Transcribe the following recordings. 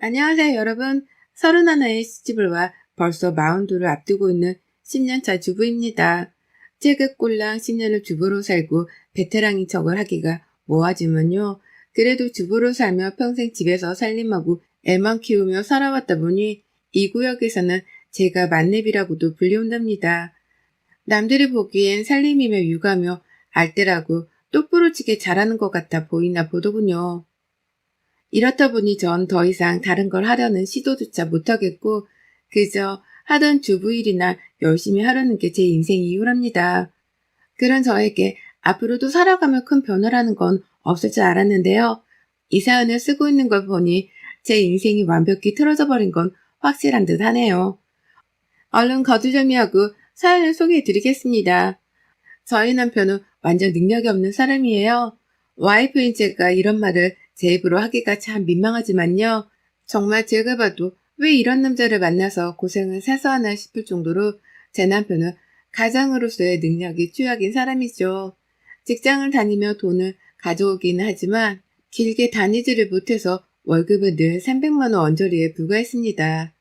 안녕하세요, 여러분. 31의 시집을 와 벌써 42를 앞두고 있는 10년차 주부입니다. 제가 꼴랑 10년을 주부로 살고 베테랑인 척을 하기가 뭐하지만요. 그래도 주부로 살며 평생 집에서 살림하고 애만 키우며 살아왔다 보니 이 구역에서는 제가 만렙이라고도 불리운답니다. 남들이 보기엔 살림이며 육아며 알뜰하고 똑부러지게 잘하는 것 같아 보이나 보더군요. 이렇다 보니 전 더 이상 다른 걸 하려는 시도조차 못하겠고 그저 하던 주부 일이나 열심히 하려는 게 제 인생 이유랍니다. 그런 저에게 앞으로도 살아가며 큰 변화라는 건 없을 줄 알았는데요. 이 사연을 쓰고 있는 걸 보니 제 인생이 완벽히 틀어져 버린 건 확실한 듯 하네요. 얼른 거두절미하고 사연을 소개해 드리겠습니다. 저희 남편은 완전 능력이 없는 사람이에요. 와이프인 제가 이런 말을 제 입으로 하기가 참 민망하지만요. 정말 제가 봐도 왜 이런 남자를 만나서 고생을 사서 하나 싶을 정도로 제 남편은 가장으로서의 능력이 취약인 사람이죠. 직장을 다니며 돈을 가져오기는 하지만 길게 다니지를 못해서 월급은 늘 300만 원 언저리에 불과했습니다.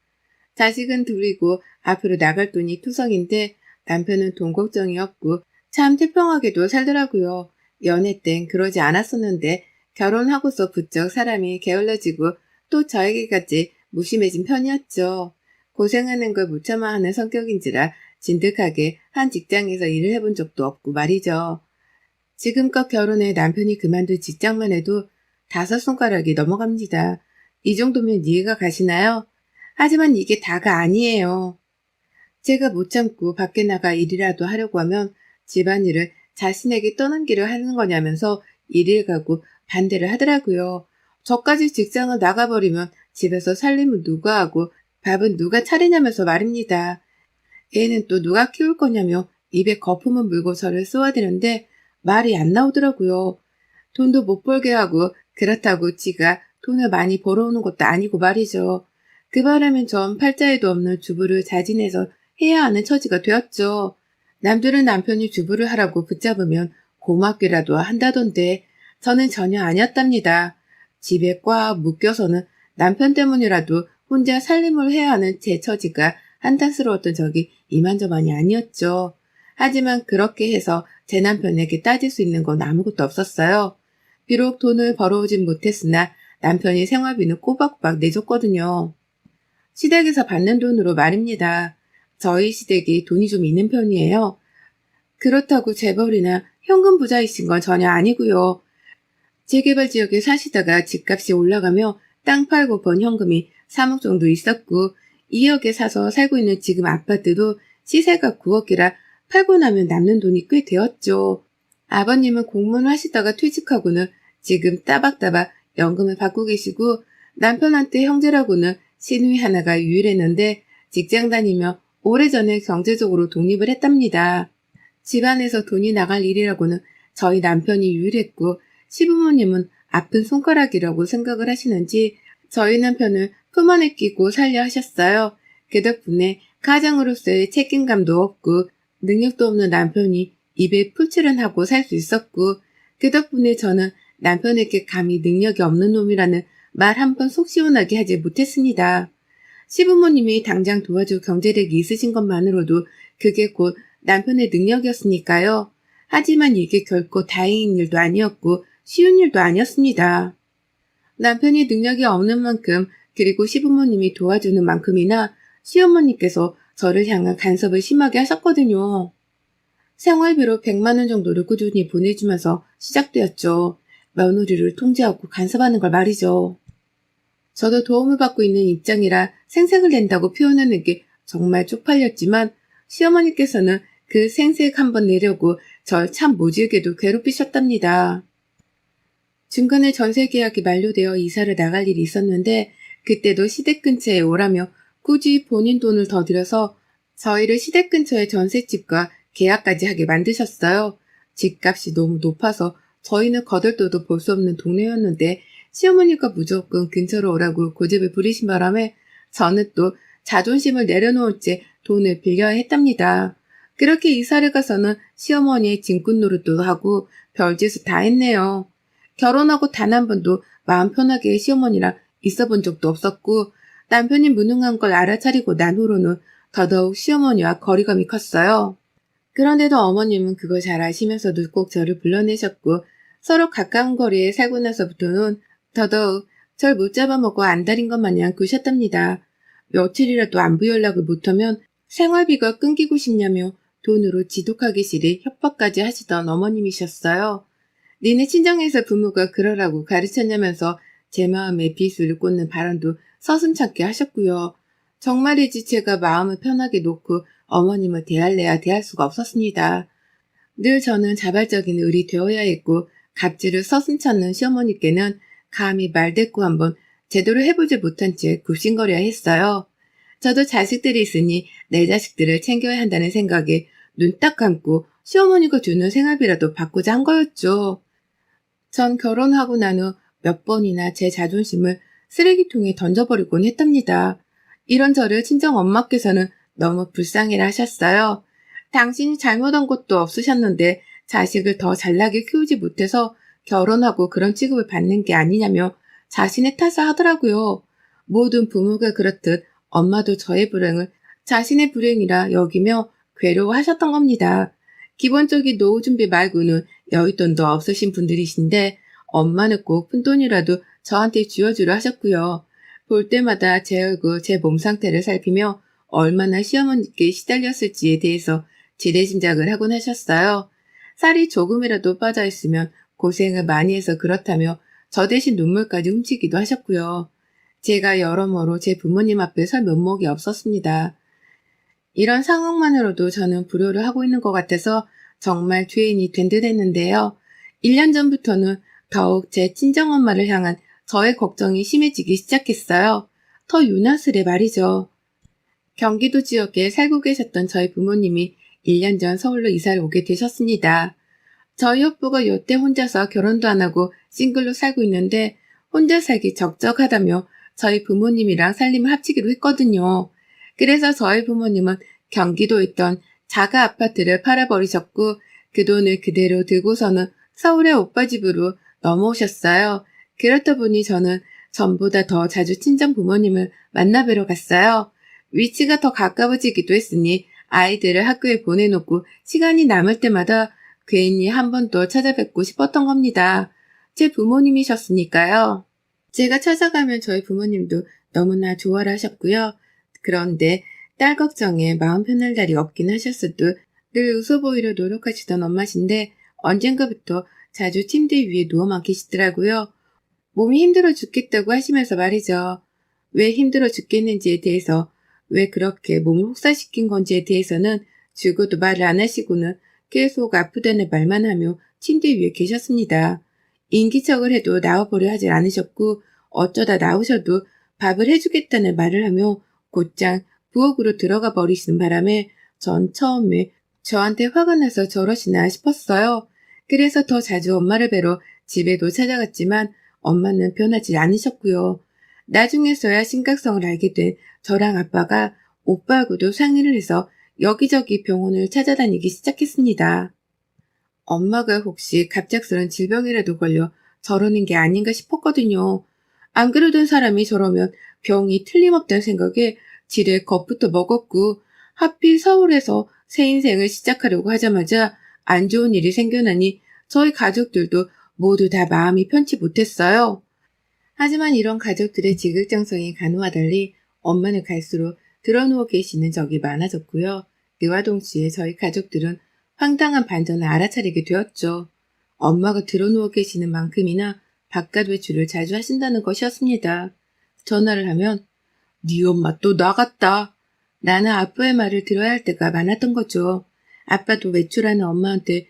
자식은 둘이고 앞으로 나갈 돈이 투성인데 남편은 돈 걱정이 없고 참 태평하게도 살더라고요. 연애 땐 그러지 않았었는데 결혼하고서 부쩍 사람이 게을러지고 또 저에게까지 무심해진 편이었죠. 고생하는 걸 못 참아 하는 성격인지라 진득하게 한 직장에서 일을 해본 적도 없고 말이죠. 지금껏 결혼해 남편이 그만둔 직장만 해도 5손가락이 넘어갑니다. 이 정도면 이해가 가시나요? 하지만 이게 다가 아니에요. 제가 못 참고 밖에 나가 일이라도 하려고 하면 집안일을 자신에게 떠넘기려 하는 거냐면서 일일 가고 반대를 하더라고요. 저까지 직장을 나가버리면 집에서 살림은 누가 하고 밥은 누가 차리냐면서 말입니다. 애는 또 누가 키울 거냐며 입에 거품을 물고 저를 쏘아대는데 말이 안 나오더라고요. 돈도 못 벌게 하고 그렇다고 지가 돈을 많이 벌어오는 것도 아니고 말이죠. 그 바람엔 전 팔자에도 없는 주부를 자진해서 해야 하는 처지가 되었죠. 남들은 남편이 주부를 하라고 붙잡으면 고맙게라도 한다던데 저는 전혀 아니었답니다. 집에 꽉 묶여서는 남편 때문이라도 혼자 살림을 해야 하는 제 처지가 한탄스러웠던 적이 이만저만이 아니었죠. 하지만 그렇게 해서 제 남편에게 따질 수 있는 건 아무것도 없었어요. 비록 돈을 벌어오진 못했으나 남편이 생활비는 꼬박꼬박 내줬거든요. 시댁에서 받는 돈으로 말입니다. 저희 시댁이 돈이 좀 있는 편이에요. 그렇다고 재벌이나 현금 부자이신 건 전혀 아니고요. 재개발 지역에 사시다가 집값이 올라가며 땅 팔고 번 현금이 3억 정도 있었고 2억에 사서 살고 있는 지금 아파트도 시세가 9억이라 팔고 나면 남는 돈이 꽤 되었죠. 아버님은 공무원 하시다가 퇴직하고는 지금 따박따박 연금을 받고 계시고 남편한테 형제라고는 시누이 하나가 유일했는데 직장 다니며 오래전에 경제적으로 독립을 했답니다. 집안에서 돈이 나갈 일이라고는 저희 남편이 유일했고 시부모님은 아픈 손가락이라고 생각을 하시는지 저희 남편을 품 안에 끼고 살려 하셨어요. 그 덕분에 가장으로서의 책임감도 없고 능력도 없는 남편이 입에 풀칠은 하고 살 수 있었고 그 덕분에 저는 남편에게 감히 능력이 없는 놈이라는 말 한 번 속 시원하게 하지 못했습니다. 시부모님이 당장 도와줄 경제력이 있으신 것만으로도 그게 곧 남편의 능력이었으니까요. 하지만 이게 결코 다행인 일도 아니었고 쉬운 일도 아니었습니다. 남편이 능력이 없는 만큼 그리고 시부모님이 도와주는 만큼이나 시어머니께서 저를 향한 간섭을 심하게 하셨거든요. 생활비로 100만 원 정도를 꾸준히 보내주면서 시작되었죠. 며느리를 통제하고 간섭하는 걸 말이죠. 저도 도움을 받고 있는 입장이라 생색을 낸다고 표현하는 게 정말 쪽팔렸지만 시어머니께서는 그 생색 한번 내려고 절 참 모질게도 괴롭히셨답니다. 중간에 전세 계약이 만료되어 이사를 나갈 일이 있었는데 그때도 시댁 근처에 오라며 굳이 본인 돈을 더 들여서 저희를 시댁 근처의 전셋집과 계약까지 하게 만드셨어요. 집값이 너무 높아서 저희는 거들떠도 볼 수 없는 동네였는데 시어머니가 무조건 근처로 오라고 고집을 부리신 바람에 저는 또 자존심을 내려놓을 채 돈을 빌려야 했답니다. 그렇게 이사를 가서는 시어머니의 짐꾼 노릇도 하고 별짓을 다 했네요. 결혼하고 단 한 번도 마음 편하게 시어머니랑 있어 본 적도 없었고 남편이 무능한 걸 알아차리고 난 후로는 더더욱 시어머니와 거리감이 컸어요. 그런데도 어머님은 그걸 잘 아시면서도 꼭 저를 불러내셨고 서로 가까운 거리에 살고 나서부터는 더더욱 절 못 잡아먹어 안달인 것 마냥 구셨답니다. 며칠이라도 안부 연락을 못하면 생활비가 끊기고 싶냐며 돈으로 지독하기 싫이 협박까지 하시던 어머님이셨어요. 니네 친정에서 부모가 그러라고 가르쳤냐면서 제 마음에 비수를 꽂는 발언도 서슴찮게 하셨고요. 정말이지 제가 마음을 편하게 놓고 어머님을 대할래야 대할 수가 없었습니다. 늘 저는 자발적인 을이 되어야 했고 갑질을 서슴찮는 시어머니께는 감히 말대꾸 한번 제대로 해보지 못한 채 굽신거려야 했어요. 저도 자식들이 있으니 내 자식들을 챙겨야 한다는 생각에 눈 딱 감고 시어머니가 주는 생활비라도 받고자 한 거였죠. 전 결혼하고 난 후 몇 번이나 제 자존심을 쓰레기통에 던져버리곤 했답니다. 이런 저를 친정 엄마께서는 너무 불쌍해라 하셨어요. 당신이 잘못한 것도 없으셨는데 자식을 더 잘나게 키우지 못해서 결혼하고 그런 취급을 받는 게 아니냐며 자신의 탓을 하더라고요. 모든 부모가 그렇듯 엄마도 저의 불행을 자신의 불행이라 여기며 괴로워하셨던 겁니다. 기본적인 노후 준비 말고는 여윳돈도 없으신 분들이신데 엄마는 꼭 푼돈이라도 저한테 쥐어주려 하셨고요. 볼 때마다 제 얼굴, 제 몸 상태를 살피며 얼마나 시어머니께 시달렸을지에 대해서 지레짐작을 하곤 하셨어요. 살이 조금이라도 빠져있으면 고생을 많이 해서 그렇다며 저 대신 눈물까지 훔치기도 하셨고요. 제가 여러모로 제 부모님 앞에 설 면목이 없었습니다. 이런 상황만으로도 저는 불효를 하고 있는 것 같아서 정말 죄인이 된 듯 했는데요. 1년 전부터는 더욱 제 친정엄마를 향한 저의 걱정이 심해지기 시작했어요. 더 유난스레 말이죠. 경기도 지역에 살고 계셨던 저희 부모님이 1년 전 서울로 이사를 오게 되셨습니다. 저희 오빠가 여태 혼자서 결혼도 안 하고 싱글로 살고 있는데 혼자 살기 적적하다며 저희 부모님이랑 살림을 합치기로 했거든요. 그래서 저희 부모님은 경기도에 있던 자가 아파트를 팔아버리셨고 그 돈을 그대로 들고서는 서울의 오빠 집으로 넘어오셨어요. 그렇다 보니 저는 전보다 더 자주 친정 부모님을 만나뵈러 갔어요. 위치가 더 가까워지기도 했으니 아이들을 학교에 보내놓고 시간이 남을 때마다 괜히 한 번 더 찾아뵙고 싶었던 겁니다. 제 부모님이셨으니까요. 제가 찾아가면 저희 부모님도 너무나 좋아를 하셨고요. 그런데 딸 걱정에 마음 편할 날이 없긴 하셨어도 늘 웃어 보이려 노력하시던 엄마신데 언젠가부터 자주 침대 위에 누워만 계시더라고요. 몸이 힘들어 죽겠다고 하시면서 말이죠. 왜 힘들어 죽겠는지에 대해서, 왜 그렇게 몸을 혹사시킨 건지에 대해서는 죽어도 말을 안 하시고는 계속 아프다는 말만 하며 침대 위에 계셨습니다. 인기척을 해도 나와보려 하지 않으셨고 어쩌다 나오셔도 밥을 해주겠다는 말을 하며 곧장 부엌으로 들어가 버리시는 바람에 전 처음에 저한테 화가 나서 저러시나 싶었어요. 그래서 더 자주 엄마를 뵈러 집에도 찾아갔지만 엄마는 변하지 않으셨고요. 나중에서야 심각성을 알게 된 저랑 아빠가 오빠하고도 상의를 해서 여기저기 병원을 찾아다니기 시작했습니다. 엄마가 혹시 갑작스런 질병이라도 걸려 저러는 게 아닌가 싶었거든요. 안 그러던 사람이 저러면 병이 틀림없다는 생각에 지레 겁부터 먹었고 하필 서울에서 새 인생을 시작하려고 하자마자 안 좋은 일이 생겨나니 저희 가족들도 모두 다 마음이 편치 못했어요. 하지만 이런 가족들의 지극정성이 간호와 달리 엄마는 갈수록 드러누워 계시는 적이 많아졌고요. 그와 동시에 저희 가족들은 황당한 반전을 알아차리게 되었죠. 엄마가 드러누워 계시는 만큼이나 바깥 외출을 자주 하신다는 것이었습니다. 전화를 하면 네 엄마 또 나갔다. 나는 아빠의 말을 들어야 할 때가 많았던 거죠. 아빠도 외출하는 엄마한테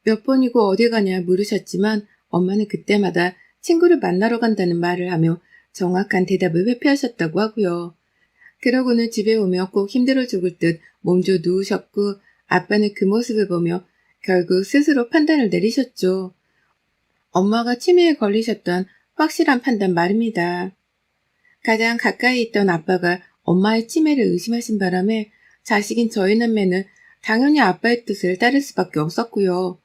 몇 번이고 어디 가냐 물으셨지만 엄마는 그때마다 친구를 만나러 간다는 말을 하며 정확한 대답을 회피하셨다고 하고요. 그러고는 집에 오며 꼭 힘들어 죽을 듯 몸져 누우셨고 아빠는 그 모습을 보며 결국 스스로 판단을 내리셨죠. 엄마가 치매에 걸리셨던 확실한 판단 말입니다. 가장 가까이 있던 아빠가 엄마의 치매를 의심하신 바람에 자식인 저희 남매는 당연히 아빠의 뜻을 따를 수밖에 없었고요.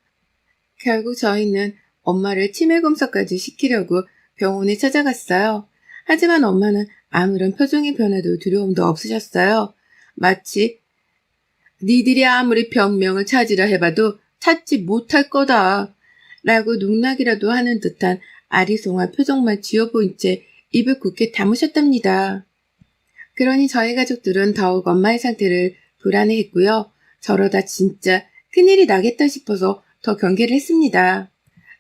결국 저희는 엄마를 치매 검사까지 시키려고 병원에 찾아갔어요. 하지만 엄마는 아무런 표정의 변화도 두려움도 없으셨어요. 마치 니들이 아무리 변명을 찾으려 해봐도 찾지 못할 거다 라고 농락이라도 하는 듯한 아리송한 표정만 지어보인 채 입을 굳게 다무셨답니다. 그러니 저희 가족들은 더욱 엄마의 상태를 불안해했고요. 저러다 진짜 큰일이 나겠다 싶어서 더 경계를 했습니다.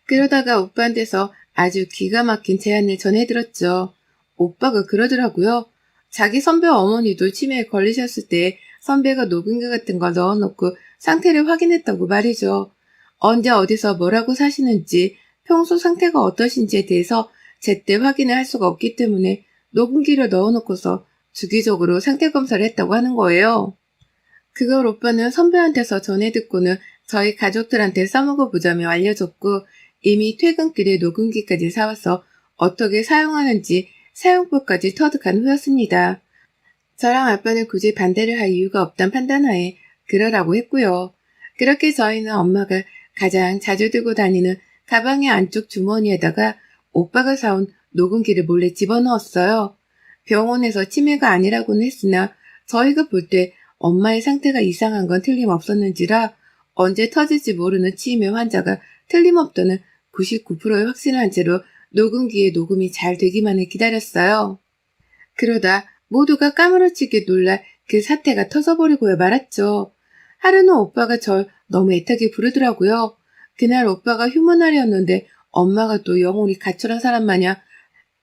그러다가 오빠한테서 아주 기가 막힌 제안을 전해들었죠. 오빠가 그러더라고요. 자기 선배 어머니도 치매에 걸리셨을 때 선배가 녹음기 같은 거 넣어놓고 상태를 확인했다고 말이죠. 언제 어디서 뭐라고 사시는지 평소 상태가 어떠신지에 대해서 제때 확인을 할 수가 없기 때문에 녹음기를 넣어놓고서 주기적으로 상태 검사를 했다고 하는 거예요. 그걸 오빠는 선배한테서 전해 듣고는 저희 가족들한테 써먹어보자며 알려줬고 이미 퇴근길에 녹음기까지 사와서 어떻게 사용하는지 사용법까지 터득한 후였습니다. 저랑 아빠는 굳이 반대를 할 이유가 없단 판단하에 그러라고 했고요. 그렇게 저희는 엄마가 가장 자주 들고 다니는 가방의 안쪽 주머니에다가 오빠가 사온 녹음기를 몰래 집어넣었어요. 병원에서 치매가 아니라고는 했으나 저희가 볼 때 엄마의 상태가 이상한 건 틀림없었는지라 언제 터질지 모르는 치매 환자가 틀림없다는 99%의 확신을 한 채로 녹음기에 녹음이 잘 되기만을 기다렸어요. 그러다 모두가 까무러치게 놀라 그 사태가 터져버리고야 말았죠. 하루는 오빠가 절 너무 애타게 부르더라고요. 그날 오빠가 휴무날이었는데 엄마가 또 영혼이 가출한 사람 마냥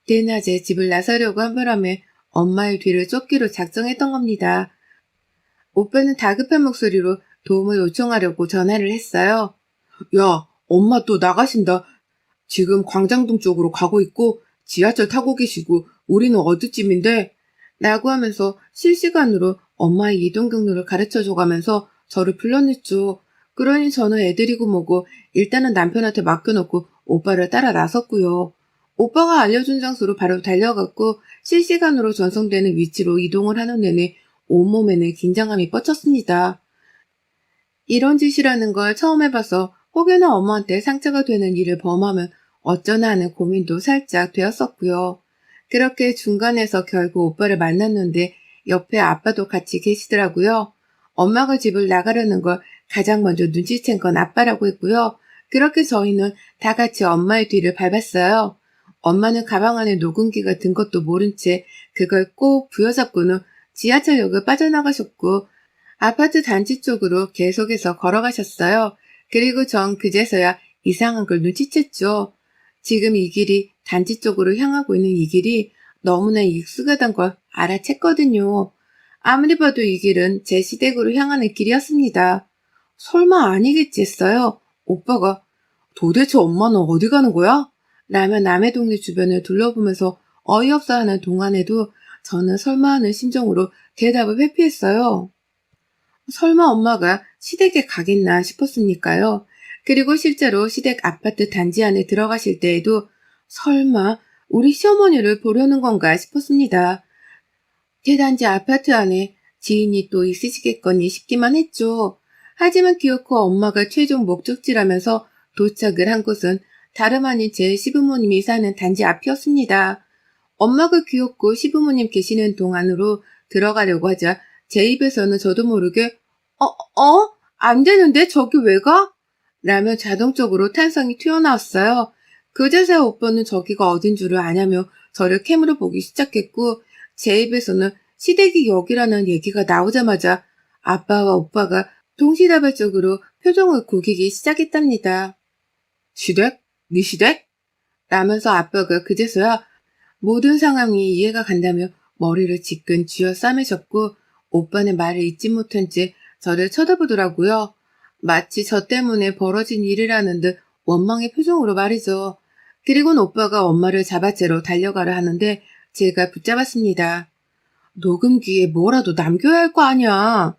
대낮에 집을 나서려고 한 바람에 엄마의 뒤를 쫓기로 작정했던 겁니다. 오빠는 다급한 목소리로 도움을 요청하려고 전화를 했어요. 야, 엄마 또 나가신다. 지금 광장동 쪽으로 가고 있고 지하철 타고 계시고 우리는 어디쯤인데? 라고 하면서 실시간으로 엄마의 이동 경로를 가르쳐줘가면서 저를 불러냈죠. 그러니 저는 애들이고 뭐고 일단은 남편한테 맡겨놓고 오빠를 따라 나섰고요. 오빠가 알려준 장소로 바로 달려갔고 실시간으로 전송되는 위치로 이동을 하는 내내 온몸에는 긴장감이 뻗쳤습니다. 이런 짓이라는 걸 처음 해봐서 혹여나 엄마한테 상처가 되는 일을 범하면 어쩌나 하는 고민도 살짝 되었었고요. 그렇게 중간에서 결국 오빠를 만났는데 옆에 아빠도 같이 계시더라고요. 엄마가 집을 나가려는 걸 가장 먼저 눈치챈 건 아빠라고 했고요. 그렇게 저희는 다 같이 엄마의 뒤를 밟았어요. 엄마는 가방 안에 녹음기가 든 것도 모른 채 그걸 꼭 부여잡고는 지하철역을 빠져나가셨고 아파트 단지 쪽으로 계속해서 걸어가셨어요. 그리고 전 그제서야 이상한 걸 눈치챘죠. 지금 이 길이 단지 쪽으로 향하고 있는 이 길이 너무나 익숙하단 걸 알아챘거든요. 아무리 봐도 이 길은 제 시댁으로 향하는 길이었습니다. 설마 아니겠지 했어요. 오빠가 도대체 엄마는 어디 가는 거야? 라며 남의 동네 주변을 둘러보면서 어이없어 하는 동안에도 저는 설마 하는 심정으로 대답을 회피했어요. 설마 엄마가 시댁에 가겠나 싶었으니까요. 그리고 실제로 시댁 아파트 단지 안에 들어가실 때에도 설마 우리 시어머니를 보려는 건가 싶었습니다. 대단지 아파트 안에 지인이 또 있으시겠거니 싶기만 했죠. 하지만 기어코 엄마가 최종 목적지라면서 도착을 한 곳은 다름 아닌 제 시부모님이 사는 단지 앞이었습니다. 엄마가 기어코 시부모님 계시는 동안으로 들어가려고 하자 제 입에서는 저도 모르게 안 되는데 저기 왜 가? 라며 자동적으로 탄성이 튀어나왔어요. 그제서야 오빠는 저기가 어딘 줄을 아냐며 저를 캠으로 보기 시작했고 제 입에서는 시댁이 여기라는 얘기가 나오자마자 아빠와 오빠가 동시다발적으로 표정을 구기기 시작했답니다. 시댁? 네 시댁? 라면서 아빠가 그제서야 모든 상황이 이해가 간다며 머리를 지끈 쥐어 싸매셨고 오빠는 말을 잊지 못한 채 저를 쳐다보더라고요. 마치 저 때문에 벌어진 일이라는 듯 원망의 표정으로 말이죠. 그리고는 오빠가 엄마를 잡아채러 달려가려 하는데 제가 붙잡았습니다. 녹음기에 뭐라도 남겨야 할 거 아니야.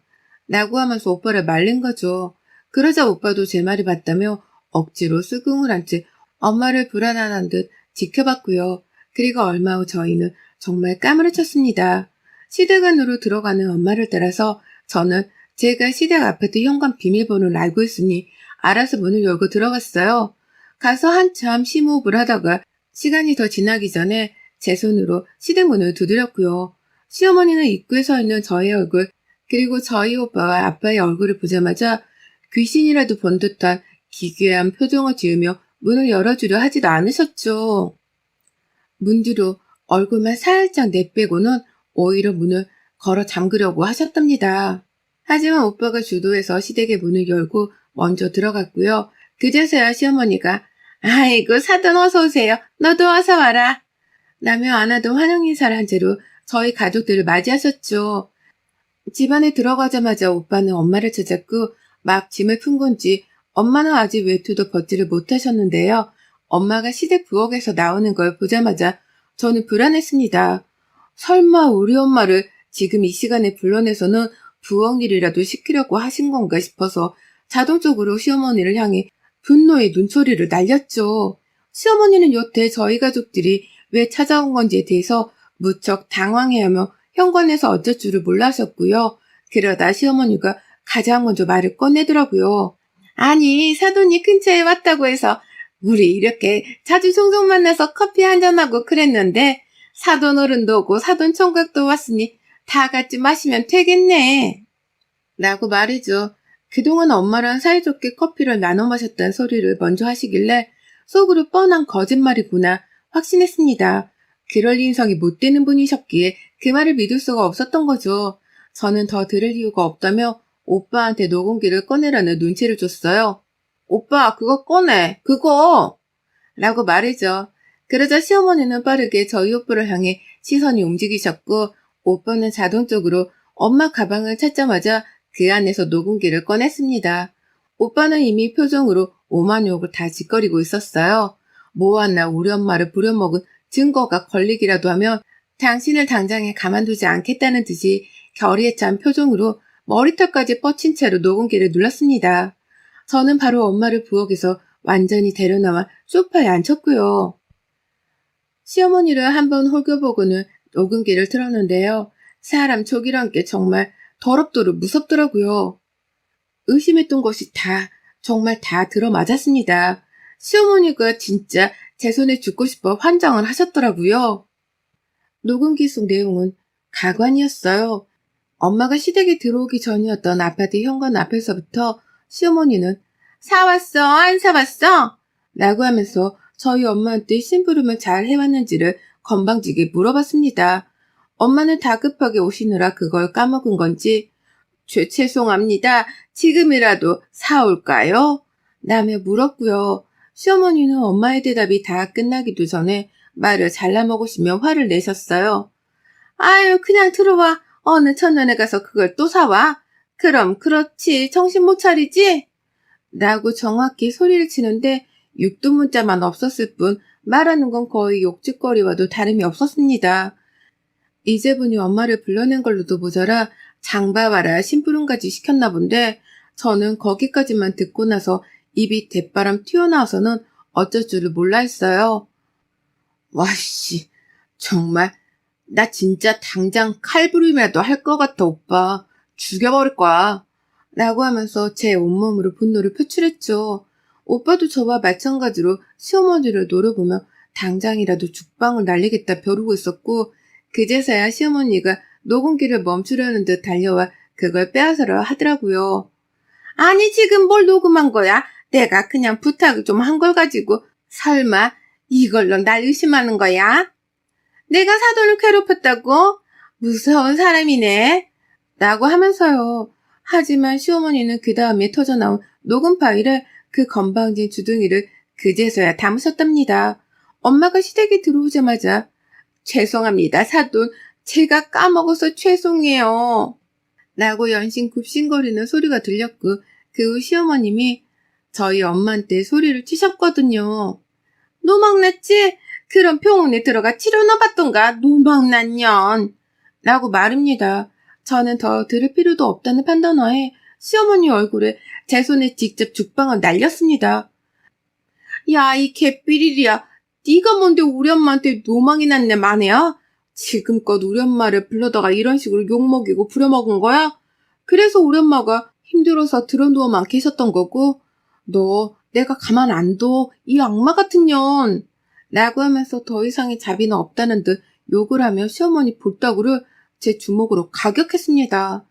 라고 하면서 오빠를 말린 거죠. 그러자 오빠도 제 말이 맞다며 억지로 수긍을 한 채 엄마를 불안한 듯 지켜봤고요. 그리고 얼마 후 저희는 정말 까무러쳤습니다. 시댁 안으로 들어가는 엄마를 따라서 저는 제가 시댁 아파트 현관 비밀번호를 알고 있으니 알아서 문을 열고 들어갔어요. 가서 한참 심호흡을 하다가 시간이 더 지나기 전에 제 손으로 시대문을 두드렸고요. 시어머니는 입구에 서 있는 저의 얼굴, 그리고 저희 오빠와 아빠의 얼굴을 보자마자 귀신이라도 본 듯한 기괴한 표정을 지으며 문을 열어주려 하지도 않으셨죠. 문 뒤로 얼굴만 살짝 내빼고는 오히려 문을 걸어 잠그려고 하셨답니다. 하지만 오빠가 주도해서 시댁의 문을 열고 먼저 들어갔고요. 그제서야 시어머니가 아이고 사돈 어서 오세요. 너도 어서 와라. 라며 안 하던 환영 인사를 한 채로 저희 가족들을 맞이하셨죠. 집안에 들어가자마자 오빠는 엄마를 찾았고 막 짐을 푼 건지 엄마는 아직 외투도 벗지를 못하셨는데요. 엄마가 시댁 부엌에서 나오는 걸 보자마자 저는 불안했습니다. 설마 우리 엄마를 지금 이 시간에 불러내서는 부엌 일이라도 시키려고 하신 건가 싶어서 자동적으로 시어머니를 향해 분노의 눈초리를 날렸죠. 시어머니는 여태 저희 가족들이 왜 찾아온 건지에 대해서 무척 당황해하며 현관에서 어쩔 줄을 몰라셨고요. 그러다 시어머니가 가장 먼저 말을 꺼내더라고요. 아니, 사돈이 근처에 왔다고 해서 우리 이렇게 자주 종종 만나서 커피 한잔하고 그랬는데 사돈 어른도 오고 사돈 총각도 왔으니 다 같이 마시면 되겠네. 라고 말이죠. 그동안 엄마랑 사이좋게 커피를 나눠 마셨다는 소리를 먼저 하시길래 속으로 뻔한 거짓말이구나 확신했습니다. 그럴 인성이 못 되는 분이셨기에 그 말을 믿을 수가 없었던 거죠. 저는 더 들을 이유가 없다며 오빠한테 녹음기를 꺼내라는 눈치를 줬어요. 오빠 그거 꺼내. 그거! 라고 말이죠. 그러자 시어머니는 빠르게 저희 오빠를 향해 시선이 움직이셨고 오빠는 자동적으로 엄마 가방을 찾자마자 그 안에서 녹음기를 꺼냈습니다. 오빠는 이미 표정으로 오만 욕을 다 짓거리고 있었어요. 뭐하나 우리 엄마를 부려먹은 증거가 걸리기라도 하면 당신을 당장에 가만두지 않겠다는 듯이 결의에 찬 표정으로 머리털까지 뻗친 채로 녹음기를 눌렀습니다. 저는 바로 엄마를 부엌에서 완전히 데려나와 소파에 앉혔고요. 시어머니를 한번 홀겨보고는 녹음기를 틀었는데요. 사람 촉이란 게 정말 더럽도록 무섭더라고요. 의심했던 것이 정말 다 들어맞았습니다. 시어머니가 진짜 제 손에 죽고 싶어 환장을 하셨더라고요. 녹음기 속 내용은 가관이었어요. 엄마가 시댁에 들어오기 전이었던 아파트 현관 앞에서부터 시어머니는 사왔어? 안 사왔어? 라고 하면서 저희 엄마한테 심부름을 잘 해왔는지를 건방지게 물어봤습니다. 엄마는 다급하게 오시느라 그걸 까먹은 건지 죄송합니다. 지금이라도 사올까요? 라며 물었고요. 시어머니는 엄마의 대답이 다 끝나기도 전에 말을 잘라먹으시며 화를 내셨어요. 아유 그냥 들어와. 어느 천년에 가서 그걸 또 사와? 그럼 그렇지 정신 못 차리지? 라고 정확히 소리를 치는데 육두문자만 없었을 뿐 말하는 건 거의 욕짓거리와도 다름이 없었습니다. 이제분이 엄마를 불러낸 걸로도 모자라 장봐와라 심부름까지 시켰나 본데 저는 거기까지만 듣고 나서 입이 대바람 튀어나와서는 어쩔 줄을 몰라 했어요. 와씨 정말 나 진짜 당장 칼부림이라도 할 것 같아 오빠. 죽여버릴 거야. 라고 하면서 제 온몸으로 분노를 표출했죠. 오빠도 저와 마찬가지로 시어머니를 노려보며 당장이라도 죽방을 날리겠다 벼르고 있었고 그제서야 시어머니가 녹음기를 멈추려는 듯 달려와 그걸 빼앗으려 하더라고요. 아니 지금 뭘 녹음한 거야? 내가 그냥 부탁을 좀 한 걸 가지고 설마 이걸로 날 의심하는 거야? 내가 사돈을 괴롭혔다고? 무서운 사람이네. 라고 하면서요. 하지만 시어머니는 그 다음에 터져나온 녹음 파일을 그 건방진 주둥이를 그제서야 담으셨답니다. 엄마가 시댁에 들어오자마자 죄송합니다 사돈 제가 까먹어서 죄송해요. 라고 연신 굽신거리는 소리가 들렸고 그 후 시어머님이 저희 엄마한테 소리를 치셨거든요. 노망났지? 그럼 병원에 들어가 치료나 받던가 노망난 년. 라고 말입니다. 저는 더 들을 필요도 없다는 판단하에 시어머니 얼굴에 제 손에 직접 죽방을 날렸습니다. 야, 이 개삐리리야. 네가 뭔데 우리 엄마한테 노망이 났네 마네야? 지금껏 우리 엄마를 불러다가 이런 식으로 욕먹이고 부려먹은 거야? 그래서 우리 엄마가 힘들어서 드러누워만 계셨던 거고 너 내가 가만 안 둬. 이 악마 같은 년. 라고 하면서 더 이상의 자비는 없다는 듯 욕을 하며 시어머니 볼따구를 제 주먹으로 가격했습니다.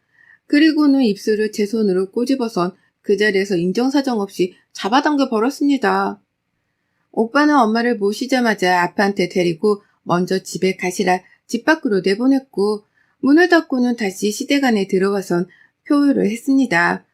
그리고는 입술을 제 손으로 꼬집어선 그 자리에서 인정사정 없이 잡아당겨 버렸습니다. 오빠는 엄마를 모시자마자 아빠한테 데리고 먼저 집에 가시라 집 밖으로 내보냈고 문을 닫고는 다시 시댁 안에 들어와선 표효를 했습니다.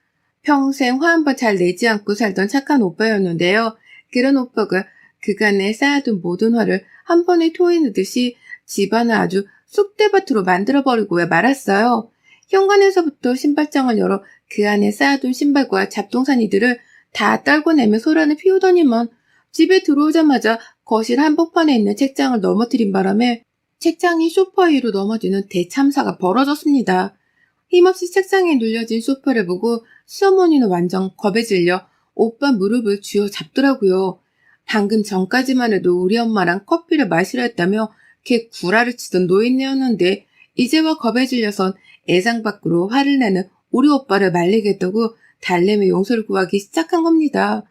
평생 화 한 번 잘 내지 않고 살던 착한 오빠였는데요. 그런 오빠가 그간에 쌓아둔 모든 화를 한 번에 토해내듯이 집안을 아주 쑥대밭으로 만들어버리고 말았어요. 현관에서부터 신발장을 열어 그 안에 쌓아둔 신발과 잡동사니들을 다 떨궈내며 소란을 피우더니만 집에 들어오자마자 거실 한복판에 있는 책장을 넘어뜨린 바람에 책장이 소파 위로 넘어지는 대참사가 벌어졌습니다. 힘없이 책상에 눌려진 소파를 보고 시어머니는 완전 겁에 질려 오빠 무릎을 쥐어 잡더라고요. 방금 전까지만 해도 우리 엄마랑 커피를 마시려 했다며 걔 구라를 치던 노인네였는데 이제와 겁에 질려선 애상 밖으로 화를 내는 우리 오빠를 말리겠다고 달래며 용서를 구하기 시작한 겁니다.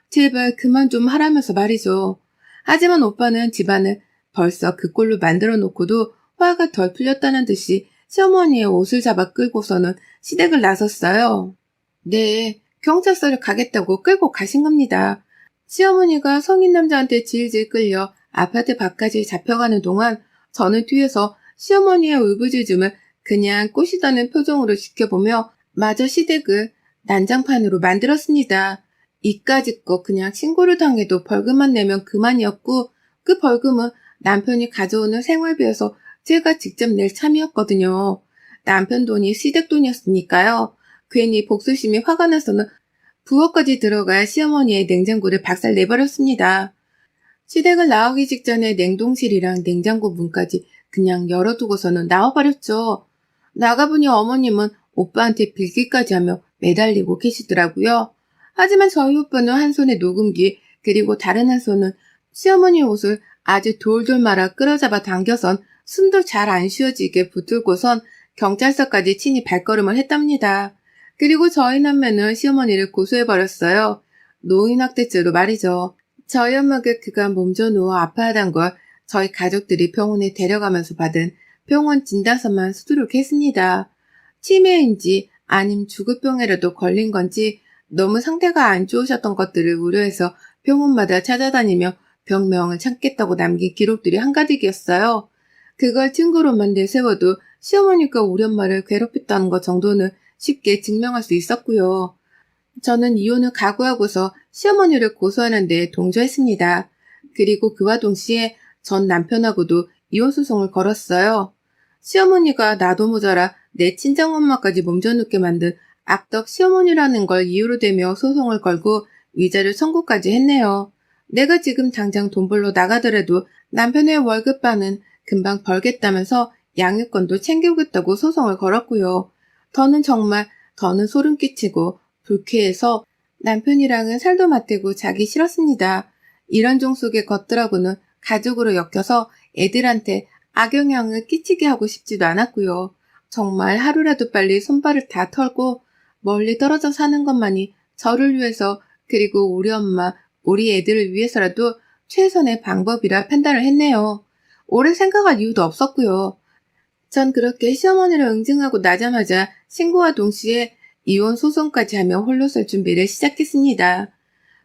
제발 그만 좀 하라면서 말이죠. 하지만 오빠는 집안을 벌써 그 꼴로 만들어 놓고도 화가 덜 풀렸다는 듯이 시어머니의 옷을 잡아 끌고서는 시댁을 나섰어요. 네, 경찰서를 가겠다고 끌고 가신 겁니다. 시어머니가 성인 남자한테 질질 끌려 아파트 밖까지 잡혀가는 동안 저는 뒤에서 시어머니의 울부짖음을 그냥 꼬시다는 표정으로 지켜보며 마저 시댁을 난장판으로 만들었습니다. 이까짓 거 그냥 신고를 당해도 벌금만 내면 그만이었고 그 벌금은 남편이 가져오는 생활비여서 제가 직접 낼 참이었거든요. 남편 돈이 시댁 돈이었으니까요. 괜히 복수심이 화가 나서는 부엌까지 들어가 시어머니의 냉장고를 박살 내버렸습니다. 시댁을 나오기 직전에 냉동실이랑 냉장고 문까지 그냥 열어두고서는 나와버렸죠. 나가보니 어머님은 오빠한테 빌기까지 하며 매달리고 계시더라고요. 하지만 저희 오빠는 한 손에 녹음기 그리고 다른 한 손은 시어머니 옷을 아주 돌돌 말아 끌어잡아 당겨선 숨도 잘 안 쉬어지게 붙들고선 경찰서까지 친히 발걸음을 했답니다. 그리고 저희 남매는 시어머니를 고소해버렸어요. 노인학대죄로 말이죠. 저희 엄마가 그간 몸져 누워 아파하던 걸 저희 가족들이 병원에 데려가면서 받은 병원 진단서만 수두룩했습니다. 치매인지 아님 죽을병이라도 걸린 건지 너무 상태가 안 좋으셨던 것들을 우려해서 병원마다 찾아다니며 병명을 찾겠다고 남긴 기록들이 한가득이었어요. 그걸 증거로만 내세워도 시어머니가 우리 엄마를 괴롭혔다는 것 정도는 쉽게 증명할 수 있었고요. 저는 이혼을 각오하고서 시어머니를 고소하는 데 동조했습니다. 그리고 그와 동시에 전 남편하고도 이혼소송을 걸었어요. 시어머니가 나도 모자라 내 친정엄마까지 몸져눕게 만든 악덕 시어머니라는 걸 이유로 대며 소송을 걸고 위자료 청구까지 했네요. 내가 지금 당장 돈 벌러 나가더라도 남편의 월급반은 금방 벌겠다면서 양육권도 챙겨오겠다고 소송을 걸었고요. 더는 소름 끼치고 불쾌해서 남편이랑은 살도 맞대고 자기 싫었습니다. 이런 종속의 것들하고는 가족으로 엮여서 애들한테 악영향을 끼치게 하고 싶지도 않았고요. 정말 하루라도 빨리 손발을 다 털고 멀리 떨어져 사는 것만이 저를 위해서 그리고 우리 엄마, 우리 애들을 위해서라도 최선의 방법이라 판단을 했네요. 오래 생각할 이유도 없었고요. 전 그렇게 시어머니를 응징하고 나자마자 신고와 동시에 이혼 소송까지 하며 홀로 설 준비를 시작했습니다.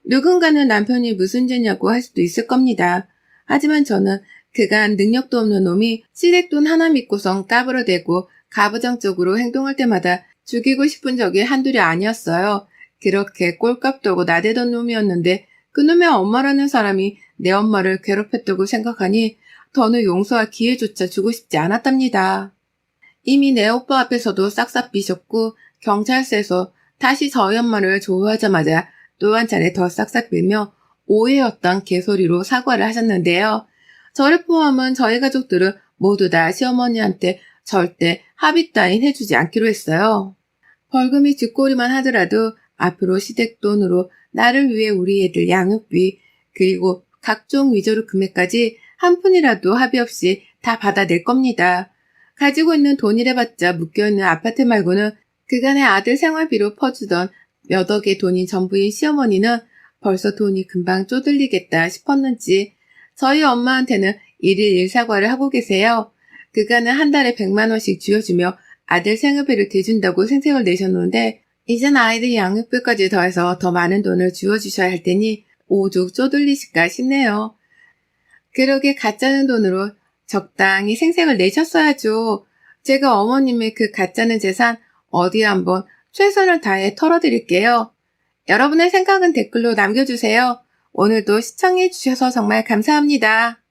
누군가는 남편이 무슨 죄냐고 할 수도 있을 겁니다. 하지만 저는 그간 능력도 없는 놈이 시댁돈 하나 믿고선 까불어대고 가부장적으로 행동할 때마다 죽이고 싶은 적이 한둘이 아니었어요. 그렇게 꼴값도 하고 나대던 놈이었는데 그놈의 엄마라는 사람이 내 엄마를 괴롭혔다고 생각하니 더는 용서할 기회조차 주고 싶지 않았답니다. 이미 내 오빠 앞에서도 싹싹 비셨고 경찰서에서 다시 저희 엄마를 조우하자마자 또 한 차례 더 싹싹 빌며 오해였던 개소리로 사과를 하셨는데요. 저를 포함한 저희 가족들은 모두 다 시어머니한테 절대 합의 따윈 해주지 않기로 했어요. 벌금이 뒷골이만 하더라도 앞으로 시댁 돈으로 나를 위해 우리 애들 양육비 그리고 각종 위조료 금액까지 한 푼이라도 합의 없이 다 받아낼 겁니다. 가지고 있는 돈이래봤자 묶여있는 아파트 말고는 그간의 아들 생활비로 퍼주던 몇 억의 돈이 전부인 시어머니는 벌써 돈이 금방 쪼들리겠다 싶었는지 저희 엄마한테는 일일 일사과를 하고 계세요. 그간은 한 달에 100만 원씩 쥐어주며 아들 생활비를 대준다고 생색을 내셨는데 이젠 아이들 양육비까지 더해서 더 많은 돈을 쥐어주셔야 할 테니 오죽 쪼들리실까 싶네요. 그러게 가짜는 돈으로 적당히 생색을 내셨어야죠. 제가 어머님의 그 가짜는 재산 어디 한번 최선을 다해 털어드릴게요. 여러분의 생각은 댓글로 남겨주세요. 오늘도 시청해주셔서 정말 감사합니다.